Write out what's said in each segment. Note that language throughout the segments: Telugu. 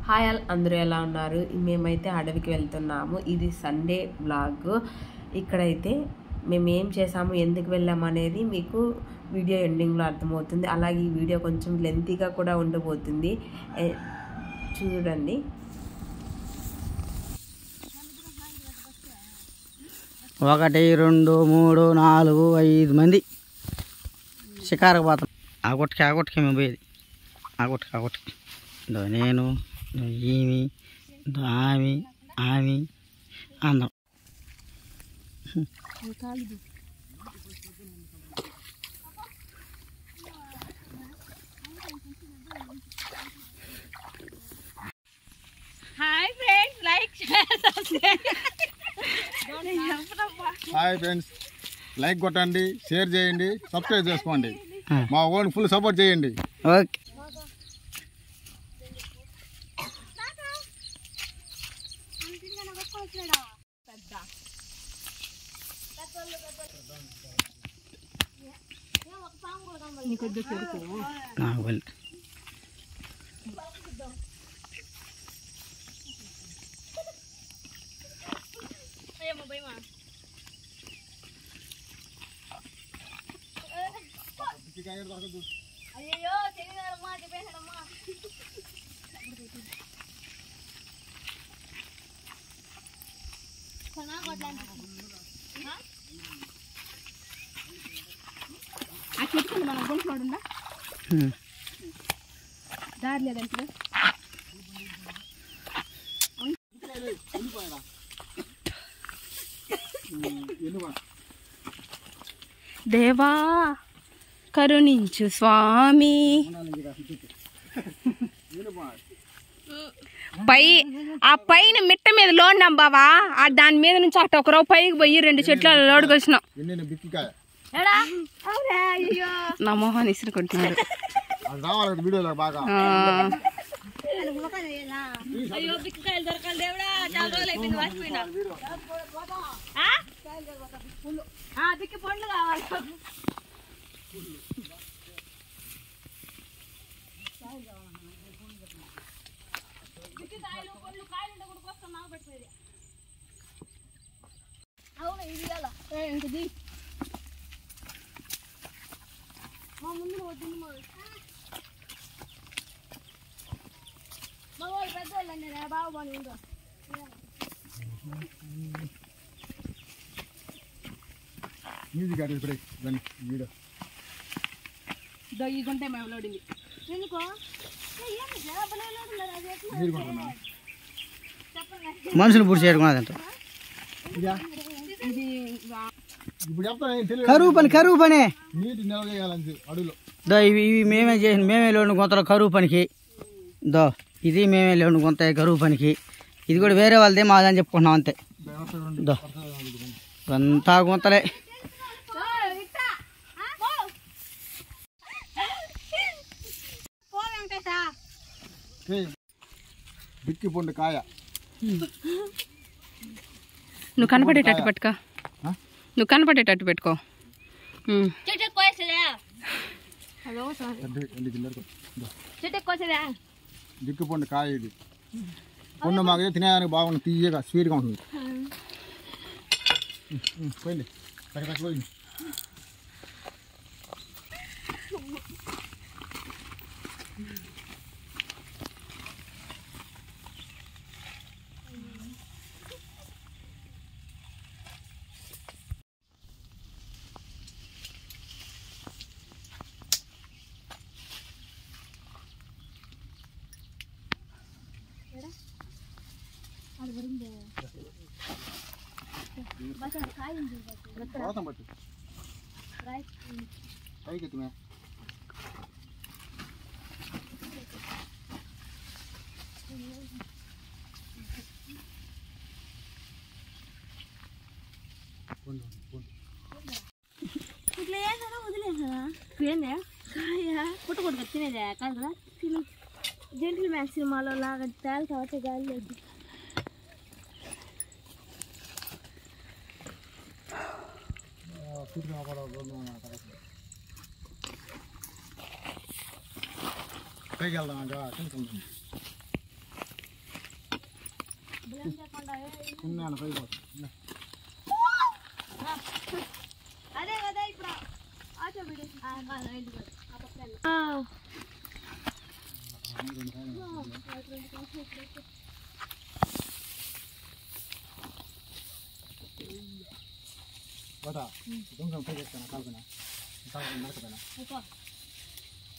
హాయ్ ఆల్, అందరూ ఎలా ఉన్నారు? మేమైతే అడవికి వెళ్తున్నాము. ఇది సండే బ్లాగ్. ఇక్కడైతే మేము ఏం చేసాము, ఎందుకు వెళ్ళాము అనేది మీకు వీడియో ఎండింగ్లో అర్థమవుతుంది. అలాగే ఈ వీడియో కొంచెం లెంతీగా కూడా ఉండబోతుంది, చూడండి. 1 2 3 4 5 మంది షికారుకు పోతాం. ఆగొట్టుకి మేము పోయేది. ఆగొట్టుకి నేను ఈమె ఆమె అందరం. Hi friends, like share subscribe. Hi friends, like కొట్టండి, షేర్ చేయండి, సబ్స్క్రైబ్ చేసుకోండి. మా ఓన్ ఫుల్ సపోర్ట్ చేయండి. ఓకే. నాకు వెళ్ళి అయ్యో తెలియదమ్మా, చెప్పేసాడమ్మా. ఆ చెట్టుకుంది మనం గుంటున్నాడుందా దారి లేదంటే దేవా కరుణించు స్వామి. ఆ పైన మిట్ట మీద లోడినాం బావా. దాని మీద నుంచి అట్ట ఒక రవ్వ పైకి పోయి 2 చెట్ల లోడుకు వచ్చినాం. నా మొహాన్ని ఇసురుకుంటున్నాడు. పండ్లు కావాలి. ఈ గుంట మేము లోడింది. మనుషులు పూర్తి చేయడం కరువు పని ఇవి మేమే చేసిన, మేమే లోను కొంత కరువు పనికి. ఇది మేమే లోను కొంత కరువు పనికి. ఇది కూడా వేరే వాళ్ళదే, మాదని చెప్పుకుంటున్నాం అంతే. అంతా గుంతలే. బిక్కి పొండు కాయ నువ్వు కనపడేటట్టు పెట్టుకో. నువ్వు కనపడేటట్టు పెట్టుకో. బిక్కి పొండు కాయ. ఇది పొండు మాకు తినేదానికి బాగుంది, తీయగా స్వీట్గా ఉంటుంది. పోయింది పోయింది. పుట్టుకుంటు తినేదే కదా. జెంటిల్ మ్యాన్ సినిమాలో లాగా తేలితే గాలి లేదు. పైకి వెళ్దాం.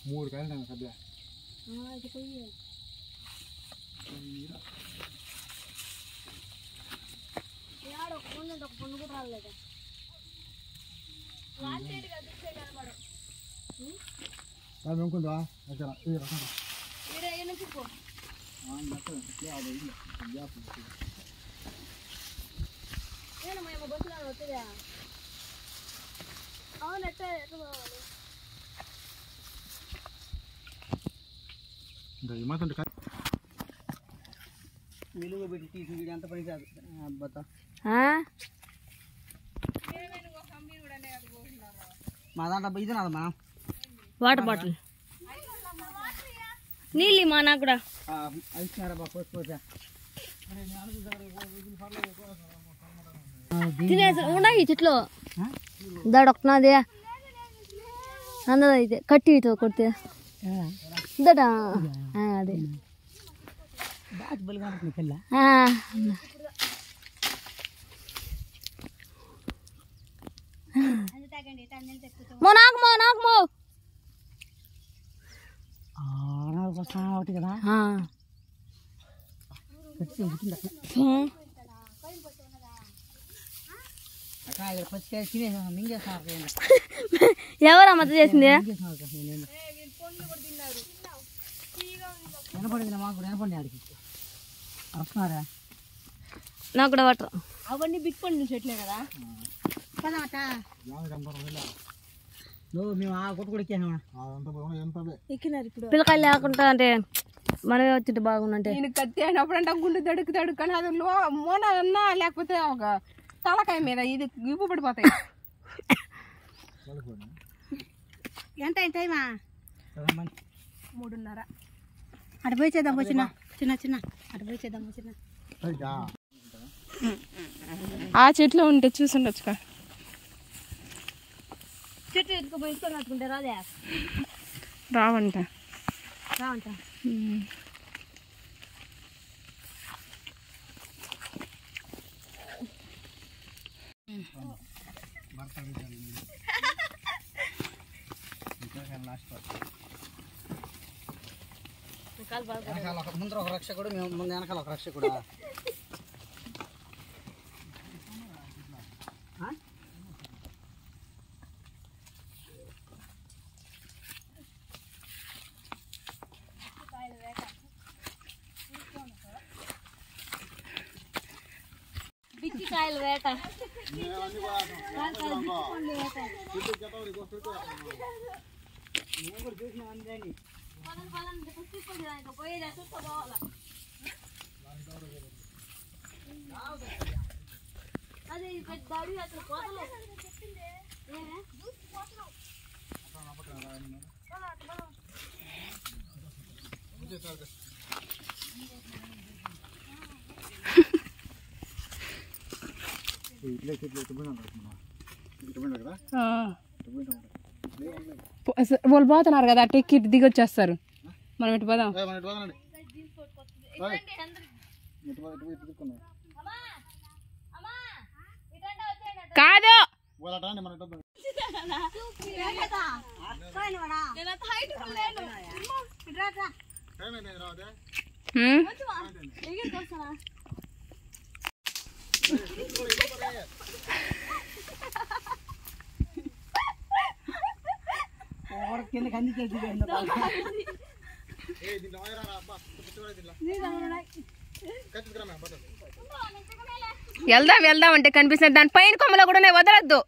మూడు కాయలు సభ్య ఇంకుందా నిలువ పెట్టి తీసి వీడు ఎంత పని కాదు అబ్బా మా దాంట్లో ఇది నాదమ్మా వాటర్ బాటిల్ నీళ్ళు మా నాకు కూడా ఇచ్చినారా బా పోసా తినేసి ఉన్నాయి చెట్లు దాడొక్కనాదే అందదైతే కట్టి కొడితే దట అదే ఒకటి కదా ఎవరమ్మ చేసింది వినపడింది మాకు కూడా వినపడి ఆడికి వస్తున్నారా నాకు కూడా వాటర్ అవన్నీ బిగ్ పండు చెట్లే కదా నువ్వు మేము ఆ కొట్టు కూడా ఎక్కినారు ఇప్పుడు పిల్లకాయలు లేకుండా అంటే మనమే వచ్చింటే బాగుందంటే నేను కత్తి అయినప్పుడు అంటే గుండె దడుకుతాడు కానీ అది మోన అన్నా లేకపోతే ఒక తలకాయ మీద ఇది ఇప్పు పడిపోతాయి ఎంత టైమా 3:30 అటు పోయి చేద్దాం చిన్న చిన్న చిన్న అటు పోయి చేద్దాం చిన్న ఆ చెట్లు ఉంటే చూసుండొచ్చు చెట్టు ఎత్తుకుపోయి ఇసుకొని కట్టుకుంటే రాదే రావంట ముందర ఒక రక్షకుడు మేము ముందు వెనకాల ఒక రక్షకుడు బిక్కికాయలు వేట అదే పెద్ద అడవి అసలు కోతలు వాళ్ళు పోతున్నారు కదా అటు ఎక్కి దిగి వచ్చేస్తారు మనం ఇటు పోదాం కాదు కిందకి అన్ని వెళ్దాం వెళ్దాం అంటే కనిపిస్తుంది దాని పైన కొమ్మలో కూడా ఉన్నాయి వదలద్దు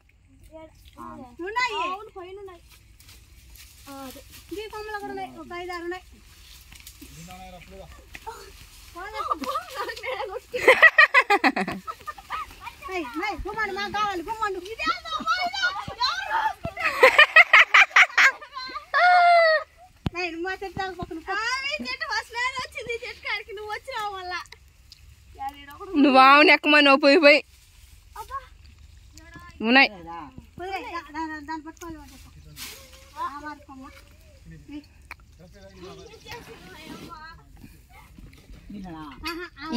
నువ్వు ఆవుని ఎక్కమని పోయి పోయి ఉన్నాయి.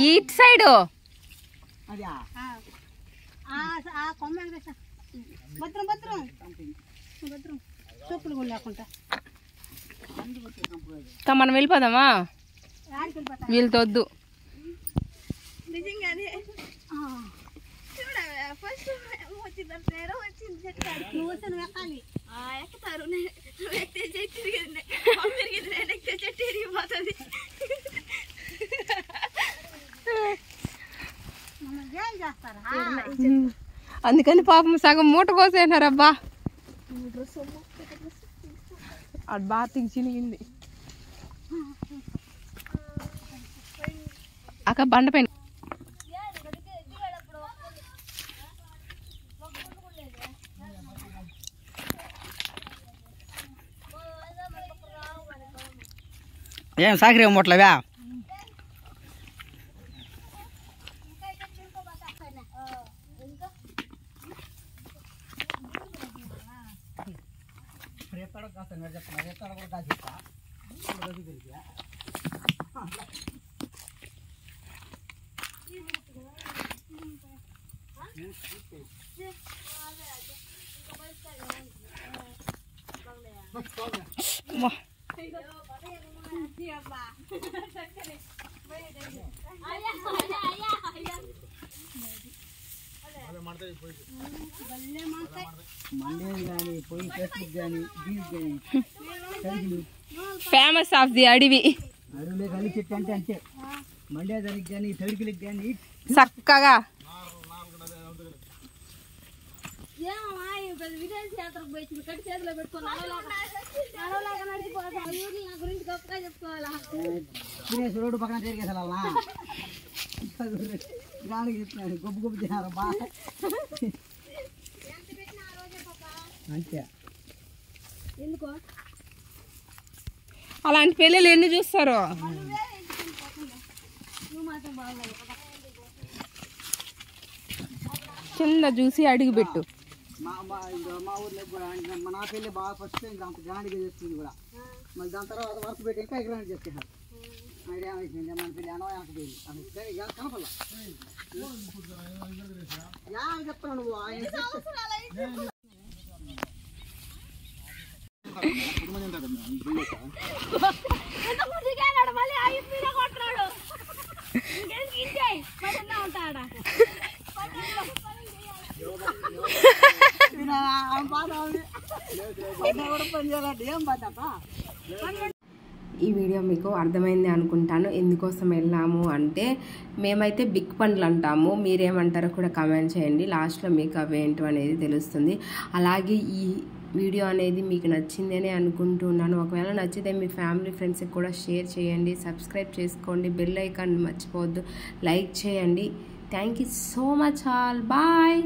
ఇటు సైడ్ మనం వెళ్ళిపోదామా? వీళ్ళతో వద్దు. అందుకని పాపం సగం మూట కోసేనారబ్బా. అది బాగా చినిగింది అక్క బండ పైన. ఏం సాకరి మూటలవా? ఫేమస్ ఆఫ్ ది అడవి. చక్కగా రోడ్డు పక్కన తిరిగేసాలా గొప్ప గొప్ప తినారు బాగా అంతే. అలాంటి పెళ్ళిళ్ళు ఎన్ని చూస్తారు? కింద చూసి అడిగి పెట్టు. మా ఊర్లో కూడా నా పెళ్ళి బాగా ఫస్ట్ అంత గ్రాండ్గా చేస్తుంది కూడా. మళ్ళీ దాని తర్వాత వర్క్ పెట్టి ఇంకా గ్రాండ్ చేస్తున్నారు. ఏమైంది మన పెళ్ళి అనవపోయింది కనపల్ల చెప్తాను నువ్వు ఆయన ఈ వీడియో మీకు అర్థమైంది అనుకుంటాను. ఎందుకోసం వెళ్ళాము అంటే మేమైతే బిగ్ పండ్లు అంటాము, మీరేమంటారో కూడా కామెంట్ చేయండి. లాస్ట్లో మీకు అవేంటో అనేది తెలుస్తుంది. అలాగే ఈ వీడియో అనేది మీకు నచ్చిందని అనుకుంటున్నాను. ఒకవేళ నచ్చితే మీ ఫ్యామిలీ ఫ్రెండ్స్కి కూడా షేర్ చేయండి, సబ్స్క్రైబ్ చేసుకోండి, బెల్ ఐకాన్ మర్చిపోవద్దు, లైక్ చేయండి. Thank you so much all. Bye.